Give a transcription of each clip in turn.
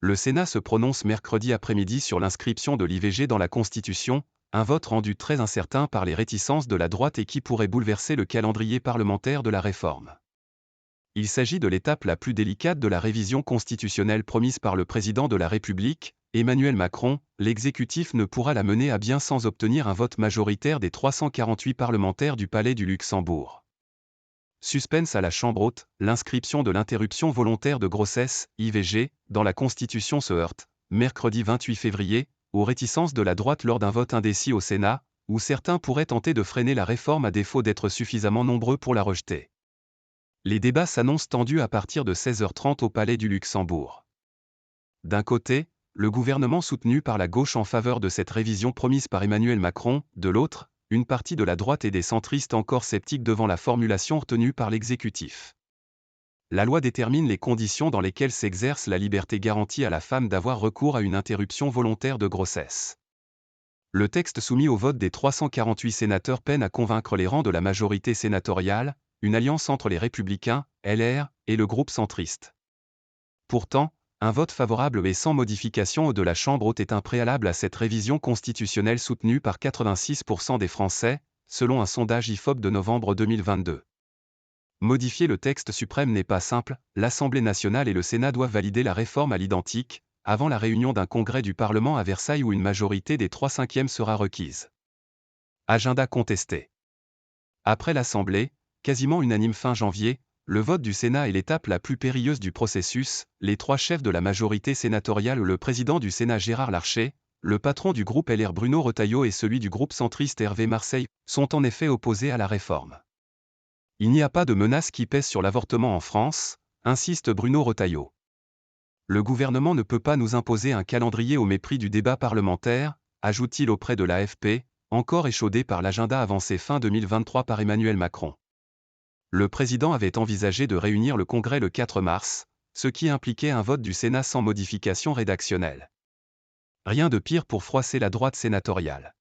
Le Sénat se prononce mercredi après-midi sur l'inscription de l'IVG dans la Constitution, un vote rendu très incertain par les réticences de la droite et qui pourrait bouleverser le calendrier parlementaire de la réforme. Il s'agit de l'étape la plus délicate de la révision constitutionnelle promise par le président de la République, Emmanuel Macron. L'exécutif ne pourra la mener à bien sans obtenir un vote majoritaire des 348 parlementaires du Palais du Luxembourg. Suspense à la Chambre haute, l'inscription de l'interruption volontaire de grossesse, IVG, dans la Constitution se heurte, mercredi 28 février, aux réticences de la droite lors d'un vote indécis au Sénat, où certains pourraient tenter de freiner la réforme à défaut d'être suffisamment nombreux pour la rejeter. Les débats s'annoncent tendus à partir de 16h30 au Palais du Luxembourg. D'un côté, le gouvernement soutenu par la gauche en faveur de cette révision promise par Emmanuel Macron, de l'autre, une partie de la droite et des centristes encore sceptiques devant la formulation retenue par l'exécutif. La loi détermine les conditions dans lesquelles s'exerce la liberté garantie à la femme d'avoir recours à une interruption volontaire de grossesse. Le texte soumis au vote des 348 sénateurs peine à convaincre les rangs de la majorité sénatoriale, une alliance entre les Républicains, LR, et le groupe centriste. Pourtant, un vote favorable et sans modification de la Chambre haute est un préalable à cette révision constitutionnelle soutenue par 86% des Français, selon un sondage IFOP de novembre 2022. Modifier le texte suprême n'est pas simple, l'Assemblée nationale et le Sénat doivent valider la réforme à l'identique, avant la réunion d'un congrès du Parlement à Versailles où une majorité des 3/5 sera requise. Agenda contesté. Après l'Assemblée, quasiment unanime fin janvier, le vote du Sénat est l'étape la plus périlleuse du processus. Les trois chefs de la majorité sénatoriale, le président du Sénat Gérard Larcher, le patron du groupe LR Bruno Retailleau et celui du groupe centriste Hervé Marseille, sont en effet opposés à la réforme. Il n'y a pas de menace qui pèse sur l'avortement en France, insiste Bruno Retailleau. Le gouvernement ne peut pas nous imposer un calendrier au mépris du débat parlementaire, ajoute-t-il auprès de l'AFP, encore échaudé par l'agenda avancé fin 2023 par Emmanuel Macron. Le président avait envisagé de réunir le Congrès le 4 mars, ce qui impliquait un vote du Sénat sans modification rédactionnelle. Rien de pire pour froisser la droite sénatoriale.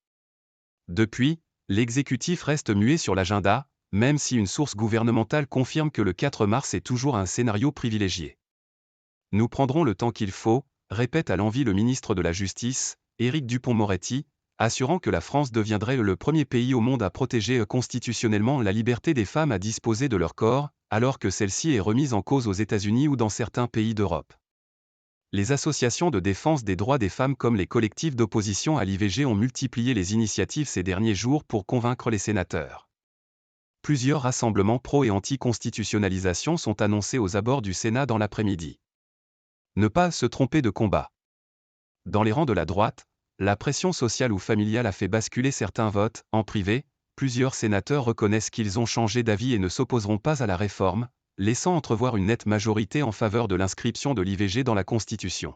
Depuis, l'exécutif reste muet sur l'agenda, même si une source gouvernementale confirme que le 4 mars est toujours un scénario privilégié. Nous prendrons le temps qu'il faut, répète à l'envi le ministre de la Justice, Éric Dupond-Moretti, assurant que la France deviendrait le premier pays au monde à protéger constitutionnellement la liberté des femmes à disposer de leur corps, alors que celle-ci est remise en cause aux États-Unis ou dans certains pays d'Europe. Les associations de défense des droits des femmes comme les collectifs d'opposition à l'IVG ont multiplié les initiatives ces derniers jours pour convaincre les sénateurs. Plusieurs rassemblements pro- et anti-constitutionnalisation sont annoncés aux abords du Sénat dans l'après-midi. Ne pas se tromper de combat. Dans les rangs de la droite, la pression sociale ou familiale a fait basculer certains votes. En privé, plusieurs sénateurs reconnaissent qu'ils ont changé d'avis et ne s'opposeront pas à la réforme, laissant entrevoir une nette majorité en faveur de l'inscription de l'IVG dans la Constitution.